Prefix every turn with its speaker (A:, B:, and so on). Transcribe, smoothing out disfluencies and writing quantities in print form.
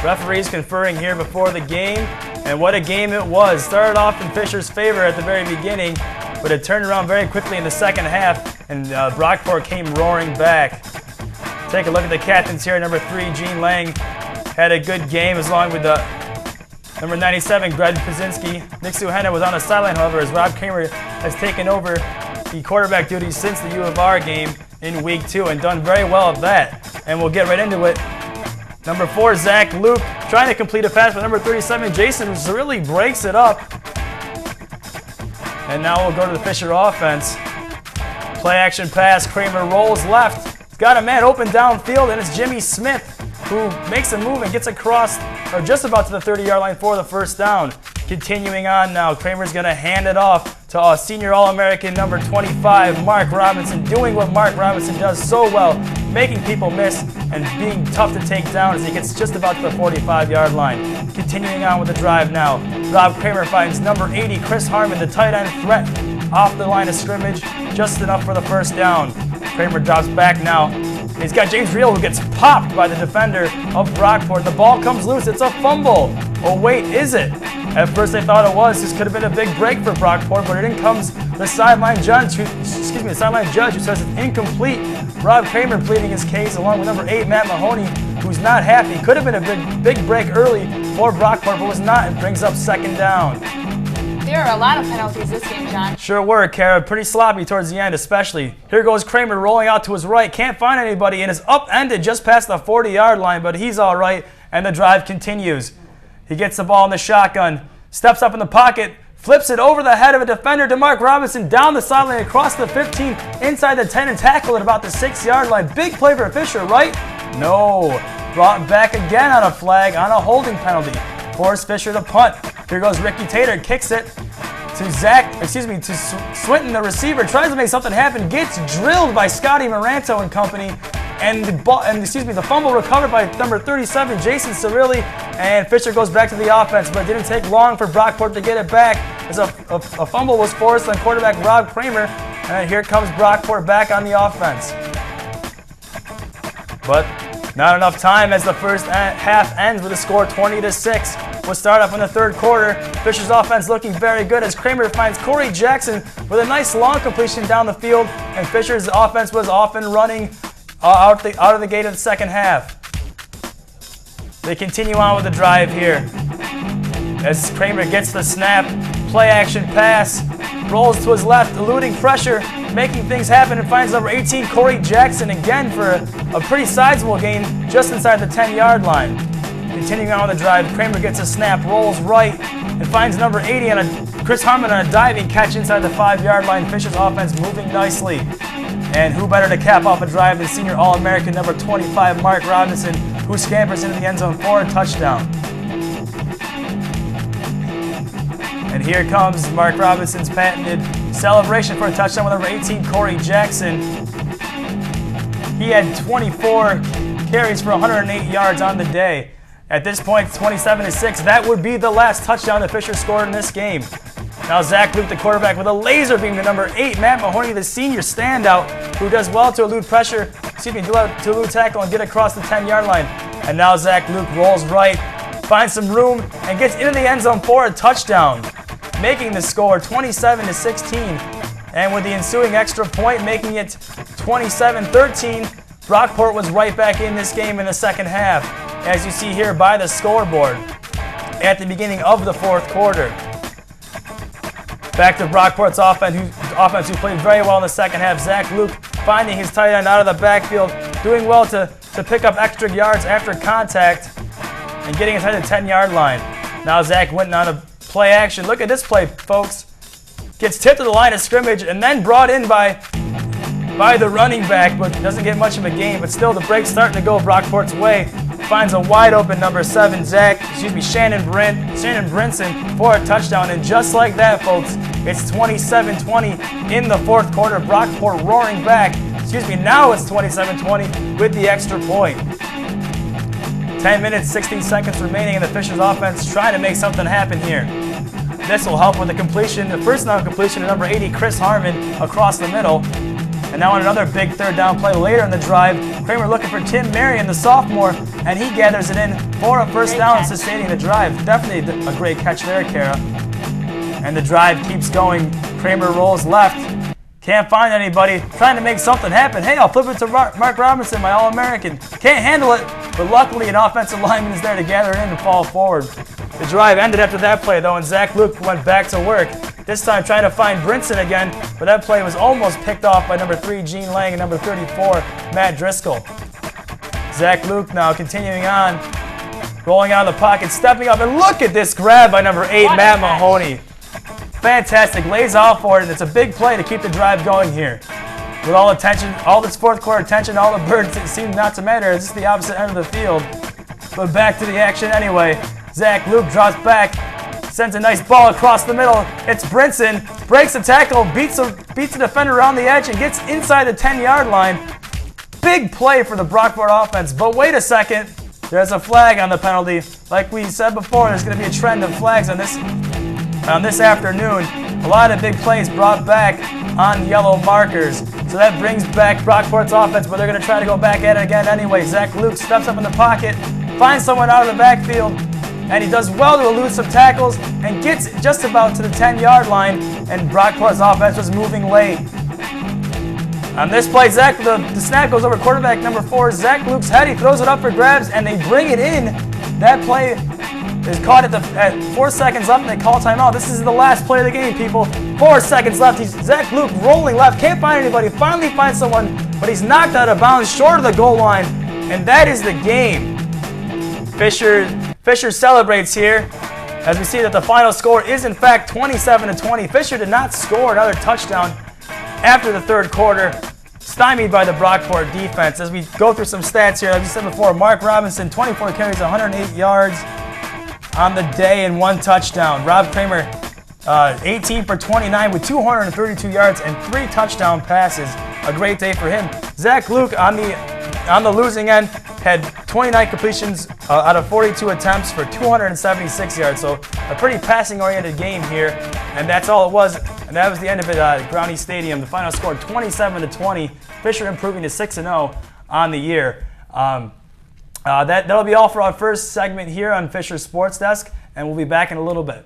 A: Referees conferring here before the game, and what a game it was. Started off in Fisher's favor at the very beginning, but it turned around very quickly in the second half, and Brockport came roaring back. Take a look at the captains here. Number 3, Gene Lang, had a good game, as long with the number 97, Greg Pazinski. Nick Suhena was on the sideline, however, as Rob Kramer has taken over the quarterback duties since the U of R game in week 2 and done very well at that. And we'll get right into it. Number 4, Zach Luke, trying to complete a pass, but number 37, Jason, really breaks it up. And now we'll go to the Fisher offense. Play action pass, Kramer rolls left. He's got a man open downfield, and it's Jimmy Smith who makes a move and gets across, or just about to the 30-yard line for the first down. Continuing on now, Kramer's going to hand it off to a senior All-American number 25, Mark Robinson, doing what Mark Robinson does so well, making people miss and being tough to take down as he gets just about to the 45-yard line. Continuing on with the drive now, Rob Kramer finds number 80, Chris Harmon, the tight end threat, off the line of scrimmage, just enough for the first down. Kramer drops back now. He's got James Reel, who gets popped by the defender of Brockport. The ball comes loose. It's a fumble. Oh, wait, is it? At first they thought it was. This could have been a big break for Brockport, but in comes the sideline judge, who says it's incomplete. Rob Kramer pleading his case along with number 8, Matt Mahoney, who's not happy. Could have been a big break early for Brockport, but was not, and brings up second down.
B: There are a lot of penalties this game, John.
A: Sure were, Kara. Pretty sloppy towards the end, especially. Here goes Kramer rolling out to his right. Can't find anybody, and is upended just past the 40-yard line, but he's all right, and the drive continues. He gets the ball in the shotgun, steps up in the pocket, flips it over the head of a defender to Mark Robinson, down the sideline, across the 15, inside the 10, and tackled at about the 6-yard line. Big play for Fisher, right? No. Brought back again on a flag on a holding penalty. Force Fisher to punt. Here goes Ricky Tater, kicks it to Swinton, the receiver, tries to make something happen, gets drilled by Scotty Moranto and company, and the fumble recovered by number 37, Jason Cirilli, and Fisher goes back to the offense, but it didn't take long for Brockport to get it back as a fumble was forced on quarterback Rob Kramer, and here comes Brockport back on the offense. But not enough time as the first half ends with a score 20-6. We'll start off in the third quarter. Fisher's offense looking very good as Kramer finds Corey Jackson with a nice long completion down the field, and Fisher's offense was off and running out of the gate of the second half. They continue on with the drive here as Kramer gets the snap, play action pass, rolls to his left, eluding pressure, making things happen, and finds number 18, Corey Jackson, again for a pretty sizable gain just inside the 10-yard line. Continuing on with the drive, Kramer gets a snap, rolls right, and finds number 80 Chris Harmon on a diving catch inside the 5-yard line. Fisher's offense moving nicely. And who better to cap off a drive than senior All-American number 25, Mark Robinson, who scampers into the end zone for a touchdown. And here comes Mark Robinson's patented celebration for a touchdown with number 18, Corey Jackson. He had 24 carries for 108 yards on the day. At this point, it's 27-6. That would be the last touchdown that Fisher scored in this game. Now Zach Luke, the quarterback, with a laser beam to number 8, Matt Mahoney, the senior standout, who does well to elude to elude tackle and get across the 10-yard line. And now Zach Luke rolls right, finds some room, and gets into the end zone for a touchdown, making the score 27-16. And with the ensuing extra point, making it 27-13, Brockport was right back in this game in the second half, as you see here by the scoreboard at the beginning of the fourth quarter. Back to Brockport's offense, who played very well in the second half. Zach Luke finding his tight end out of the backfield, doing well to pick up extra yards after contact and getting inside the 10-yard line. Now Zach Winton on a play action. Look at this play, folks. Gets tipped to the line of scrimmage and then brought in by the running back, but doesn't get much of a gain. But still, the break's starting to go Brockport's way. Finds a wide open number 7, Shannon Brinson for a touchdown. And just like that, folks, it's 27-20 in the fourth quarter. Brockport roaring back. Now it's 27-20 with the extra point. 10 minutes, 16 seconds remaining in the Fisher's offense, trying to make something happen here. This will help with the completion, the first down completion of number 80, Chris Harmon, across the middle. And now on another big third down play later in the drive, Kramer looking for Tim Marion, the sophomore, and he gathers it in for a first down, sustaining the drive. Definitely a great catch there, Kara. And the drive keeps going. Kramer rolls left. Can't find anybody. Trying to make something happen. Hey, I'll flip it to Mark Robinson, my All-American. Can't handle it, but luckily an offensive lineman is there to gather it in and fall forward. The drive ended after that play, though, and Zach Luke went back to work. This time trying to find Brinson again, but that play was almost picked off by number 3, Gene Lang, and number 34, Matt Driscoll. Zach Luke now continuing on, rolling out of the pocket, stepping up, and look at this grab by number 8, Matt Mahoney. Fantastic, lays off for it, and it's a big play to keep the drive going here. With all attention, all this fourth quarter attention, all the birds, it seemed not to matter. It's just the opposite end of the field. But back to the action anyway. Zach Luke drops back, sends a nice ball across the middle. It's Brinson, breaks the tackle, beats the defender around the edge, and gets inside the 10-yard line. Big play for the Brockport offense, but wait a second. There's a flag on the penalty. Like we said before, there's going to be a trend of flags on this afternoon. A lot of big plays brought back on yellow markers. So that brings back Brockport's offense, but they're going to try to go back at it again anyway. Zach Luke steps up in the pocket, finds someone out of the backfield, and he does well to elude some tackles and gets just about to the 10-yard line, and Brockport's offense was moving late. On this play, the snap goes over quarterback number 4, Zach Luke's head. He throws it up for grabs, and they bring it in. That play is caught at 4 seconds left, and they call timeout. This is the last play of the game, people. 4 seconds left. Zach Luke rolling left, can't find anybody, finally finds someone, but he's knocked out of bounds short of the goal line, and that is the game. Fisher celebrates here as we see that the final score is in fact 27-20. Fisher did not score another touchdown after the third quarter, stymied by the Brockport defense. As we go through some stats here, like we said before, Mark Robinson, 24 carries, 108 yards on the day and 1 touchdown. Rob Kramer, 18 for 29 with 232 yards and 3 touchdown passes. A great day for him. Zach Luke on the losing end had 29 completions out of 42 attempts for 276 yards. So a pretty passing-oriented game here, and that's all it was. And that was the end of it at Ground East Stadium. The final score 27-20. Fisher improving to 6-0 on the year. That'll be all for our first segment here on Fisher Sports Desk, and we'll be back in a little bit.